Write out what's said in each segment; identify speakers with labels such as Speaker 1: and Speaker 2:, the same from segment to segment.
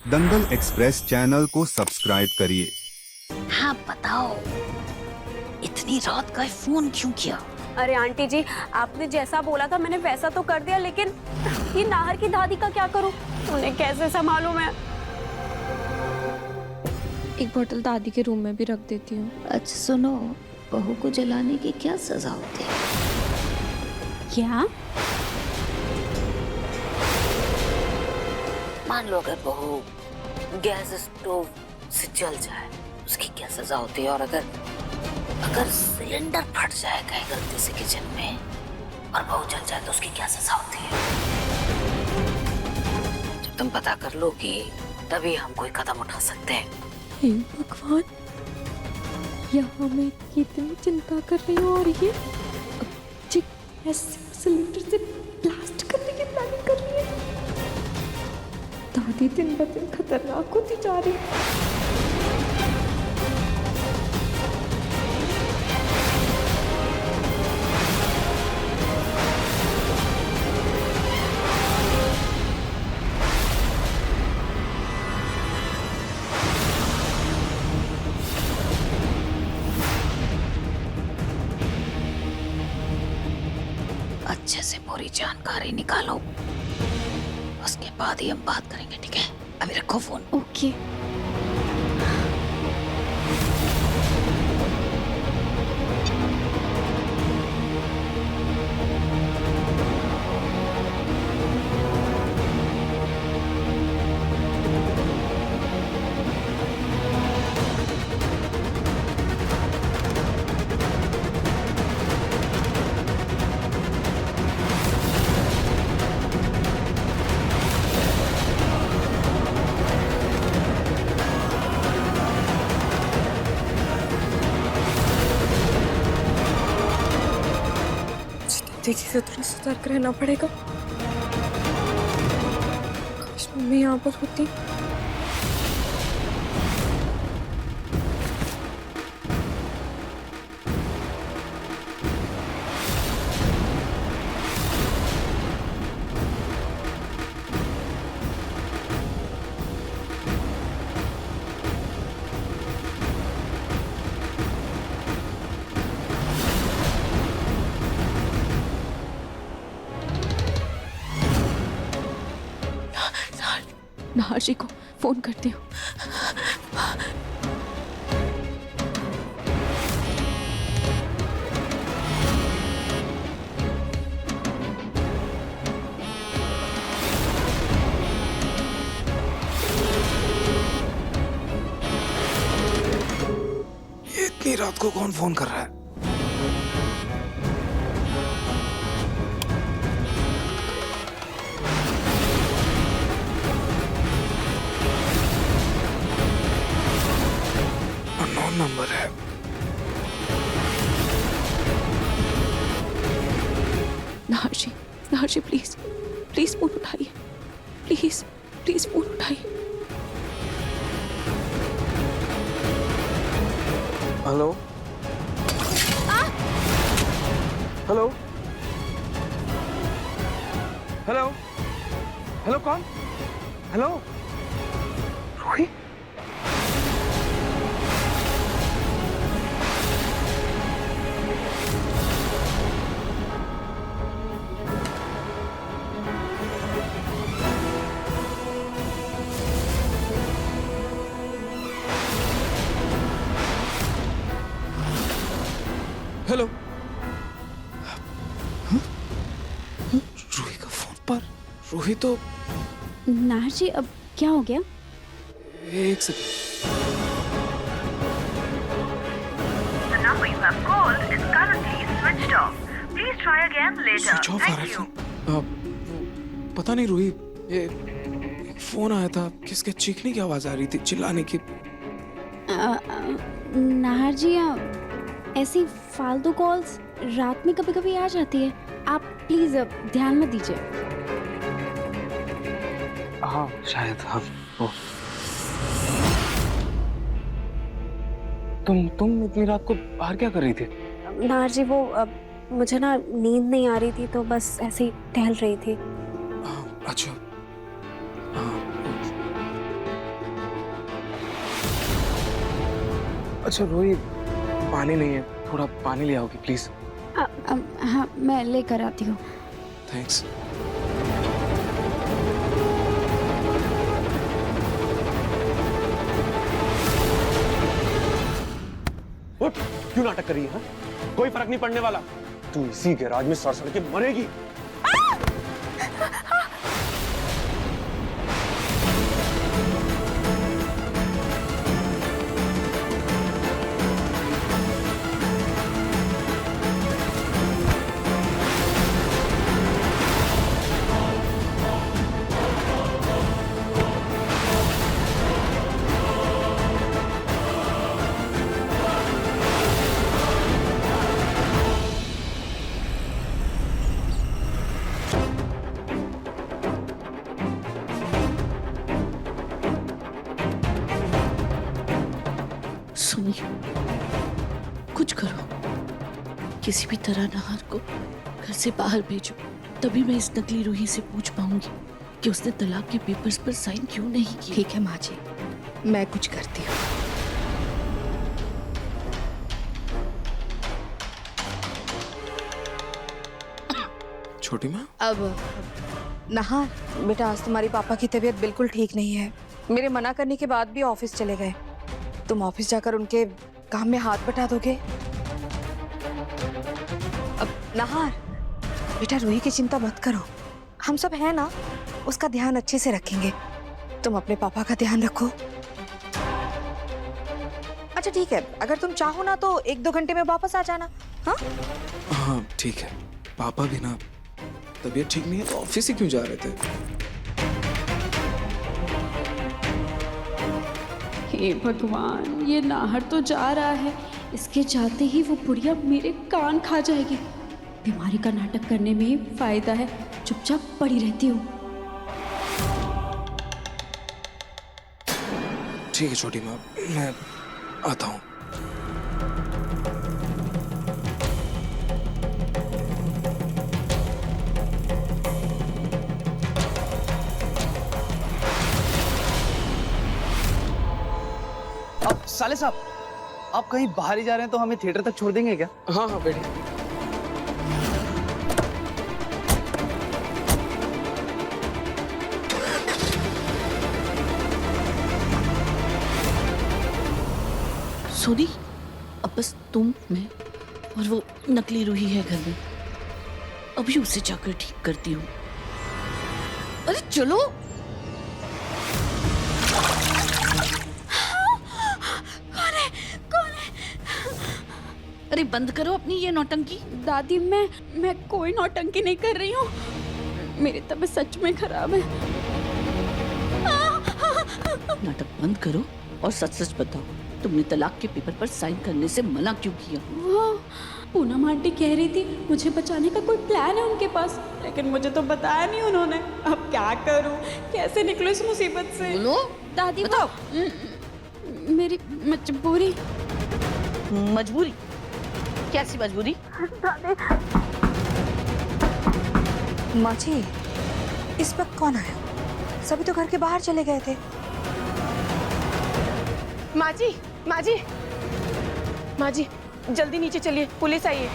Speaker 1: दंगल express channel को subscribe करिए।
Speaker 2: हाँ बताओ, इतनी रात का फोन क्यों किया?
Speaker 3: अरे आंटी जी, आपने जैसा बोला था मैंने वैसा तो कर दिया, लेकिन ये नाहर की दादी का क्या करूं? उन्हें कैसे संभालूं मैं?
Speaker 4: एक बोतल दादी के रूम में भी रख देती हूँ।
Speaker 2: अच्छा सुनो, बहू को जलाने की क्या सजा होती है?
Speaker 3: क्या?
Speaker 2: मान लो अगर बहू गैस स्टोव से जल जाए, उसकी क्या सजा होती है? और अगर सिलेंडर फट जाए कहीं गलती से किचन में और बहू जल जाए तो उसकी क्या सजा होती है? जब तुम पता कर लो कि तभी हम कोई कदम उठा सकते हैं।
Speaker 4: हे भगवान, यहाँ मैं कितनी चिंता कर रही हूँ और ये गैस सिलेंडर से ब्लास्ट करने की प्लानिंग कर रही है। दादी दिन ब दिन खतरनाक होती जा रही है।
Speaker 2: अच्छे से पूरी जानकारी निकालो, उसके बाद ही हम बात करेंगे, ठीक है? अभी रखो फोन।
Speaker 4: ओके। तेजी से थोड़ा सतर्क रहना पड़ेगा। काश मम्मी यहाँ पर होती। नाहर जी को फोन करती हूँ।
Speaker 5: ये इतनी रात को कौन फोन कर रहा है? अननोन नंबर है।
Speaker 4: नाहर जी प्लीज प्लीज फोन उठाइए। प्लीज प्लीज फोन उठाइए।
Speaker 5: हेलो हेलो हेलो हेलो, कौन? हेलो रूही? हेलो। रूही का फोन पर। रूही तो।
Speaker 3: नाहर जी, अब क्या हो गया?
Speaker 5: एक second.
Speaker 6: The number you have called is currently switched off. Please try again later.
Speaker 5: Switch off आ रहा है
Speaker 6: Thank you.
Speaker 5: फोन। पता नहीं रूही, ये एक फोन आया था, किसके चीखने की आवाज आ रही थी, चिल्लाने की।
Speaker 3: नाहर जी, ऐसी फालतू कॉल्स रात में कभी कभी आ जाती है। आप प्लीज ध्यान मत दीजिए।
Speaker 5: हाँ शायद। हाँ वो। तुम इतनी रात को बाहर क्या कर रही थी?
Speaker 3: नाहर जी, वो मुझे ना नींद नहीं आ रही थी तो बस ऐसे ही टहल रही थी।
Speaker 5: अच्छा। अच्छा रूही, पानी नहीं है, थोड़ा पानी ले आओगी प्लीज?
Speaker 4: हाँ, मैं लेकर आती हूँ।
Speaker 5: थैंक्स।
Speaker 7: उठ, क्यों नाटक कर रही है हा? कोई फर्क नहीं पड़ने वाला। तू इसी गैराज में सड़ सड़ के मरेगी।
Speaker 8: सुनिए, कुछ करो, किसी भी तरह नाहर को घर से बाहर भेजो, तभी मैं इस नकली रूही से पूछ पाऊंगी कि उसने तलाक के पेपर्स पर साइन क्यों नहीं किए।
Speaker 4: ठीक है माँ जी, मैं कुछ करती हूँ।
Speaker 5: छोटी माँ,
Speaker 4: अब नहार बेटा, आज तुम्हारी पापा की तबीयत बिल्कुल ठीक नहीं है। मेरे मना करने के बाद भी ऑफिस चले गए। तुम ऑफिस जाकर उनके काम में हाथ बटा दोगे? अब नहार बेटा, रूही की चिंता मत करो, हम सब हैं ना, उसका ध्यान अच्छे से रखेंगे। तुम अपने पापा का ध्यान रखो। अच्छा ठीक है, अगर तुम चाहो ना तो 1-2 घंटे में वापस आ जाना। हाँ
Speaker 5: हाँ ठीक है। पापा भी ना तबीयत ठीक नहीं है तो ऑफिस ही क्यों जा रहे थे?
Speaker 3: हे भगवान, ये नाहर तो जा रहा है, इसके जाते ही वो बुढ़िया मेरे कान खा जाएगी। बीमारी का नाटक करने में फायदा है, चुपचाप पड़ी रहती हूँ।
Speaker 5: ठीक है छोटी माँ, मैं आता हूँ।
Speaker 9: अब साले साहब, आप कहीं बाहर ही जा रहे हैं तो हमें थिएटर तक छोड़ देंगे क्या?
Speaker 5: हाँ हाँ बैठिए।
Speaker 8: सोनी, अब बस तुम, मैं और वो नकली रूही है घर में। अभी उसे जाकर ठीक करती हूँ। अरे चलो। अरे बंद करो अपनी ये नौटंकी।
Speaker 3: दादी, मैं कोई नौटंकी नहीं कर रही हूँ, मेरी तबीयत सच में खराब है।
Speaker 8: नाटक बंद करो और सच सच बताओ, तुमने तलाक के पेपर पर साइन करने से मना क्यों किया?
Speaker 3: वो पूनम आंटी कह रही थी मुझे बचाने का कोई प्लान है उनके पास, लेकिन मुझे तो बताया नहीं उन्होंने। अब क्या करूं, कैसे निकलूं इस मुसीबत से?
Speaker 8: बोलो
Speaker 3: दादी,
Speaker 8: बताओ।
Speaker 3: मेरी मजबूरी।
Speaker 8: मजबूरी? कैसी मजबूरी?
Speaker 4: माँ जी, इस वक्त कौन आया? सभी तो घर के बाहर चले गए थे।
Speaker 10: माँ जी, माँ जी, माँ जी, जल्दी नीचे चलिए, पुलिस आई है।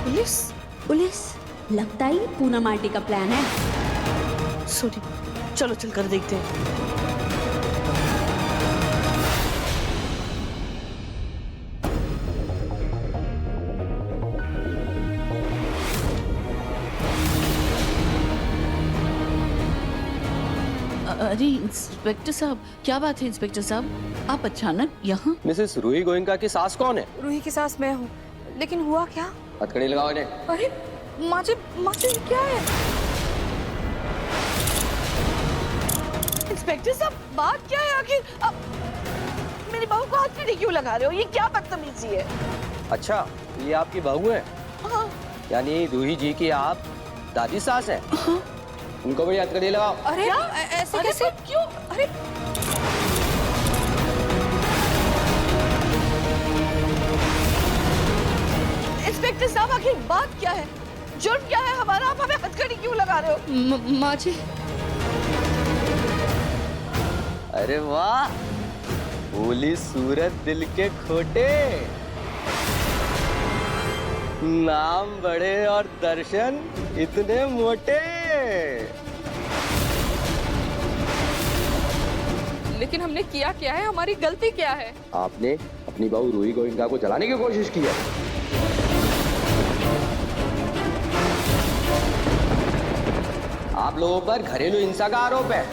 Speaker 3: पुलिस? पुलिस? लगता ही पूनम आंटी का प्लान है।
Speaker 8: सॉरी, चलो चल कर देखते हैं। अरे इंस्पेक्टर साहब, क्या बात है इंस्पेक्टर साहब, आप अचानक यहाँ?
Speaker 7: मिसेस रूही गोयनका की सास कौन है?
Speaker 4: रूही की सास मैं हूँ, लेकिन हुआ क्या?
Speaker 7: हथकड़ी लगाओ इन्हें।
Speaker 4: अरे माँ जी, ये क्या है?
Speaker 10: इंस्पेक्टर साहब, बात क्या है आखिर? मेरी बहू को हथकड़ी क्यों लगा रहे हो? ये क्या बदतमीजी है?
Speaker 7: अच्छा, ये आपकी बहू है?
Speaker 10: हाँ।
Speaker 7: यानी रूही जी की आप दादी सास है?
Speaker 10: हाँ।
Speaker 7: उनको भी हथकड़ी लगाओ।
Speaker 4: अरे ऐसे कैसे?
Speaker 10: क्यों? अरे इंस्पेक्टर साहब, आखिर बात क्या है? जुर्म क्या है हमारा? आप हमें हथकड़ी क्यों लगा रहे हो?
Speaker 4: माँ जी,
Speaker 7: अरे वाह,
Speaker 9: भोली सूरत दिल के खोटे, नाम बड़े और दर्शन इतने मोटे।
Speaker 10: लेकिन हमने किया क्या है, हमारी गलती क्या है?
Speaker 9: आपने अपनी बहू रूही गोयनका को जलाने की कोशिश की है। आप लोगों पर घरेलू हिंसा का आरोप है,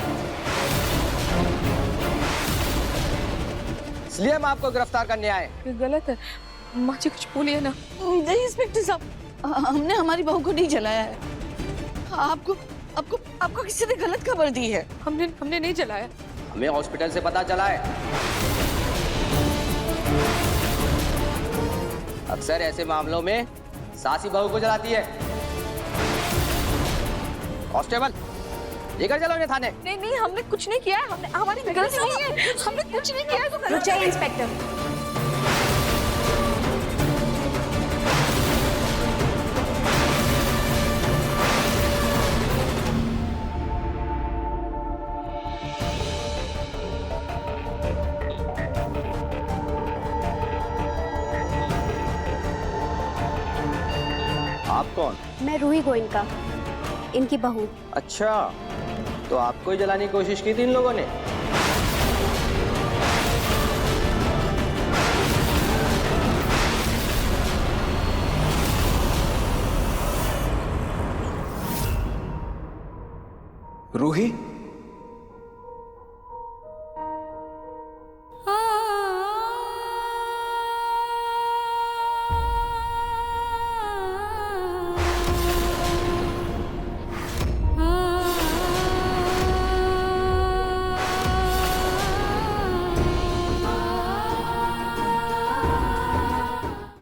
Speaker 9: इसलिए हम आपको गिरफ्तार करने आए।
Speaker 10: ये गलत है, माँ जी कुछ बोलिए ना। नहीं इंस्पेक्टर साहब, हमने हमारी बहू को नहीं जलाया है। आपको आपको आपको किसी ने गलत खबर दी है। हमने नहीं जलाया।
Speaker 9: हमें हॉस्पिटल से पता चला है, अक्सर ऐसे मामलों में सासी बहू को जलाती है। कांस्टेबल, लेकर चलो इन्हें थाने।
Speaker 10: नहीं नहीं, हमने कुछ नहीं किया है, हमने हमारी गलती नहीं है, हमने कुछ नहीं किया है। तो
Speaker 3: रुक जाइए इंस्पेक्टर।
Speaker 9: आप कौन?
Speaker 11: मैं रूही गोयनका, इनकी बहू।
Speaker 9: अच्छा, तो आपको ही जलाने की कोशिश की थी इन लोगों ने?
Speaker 5: रूही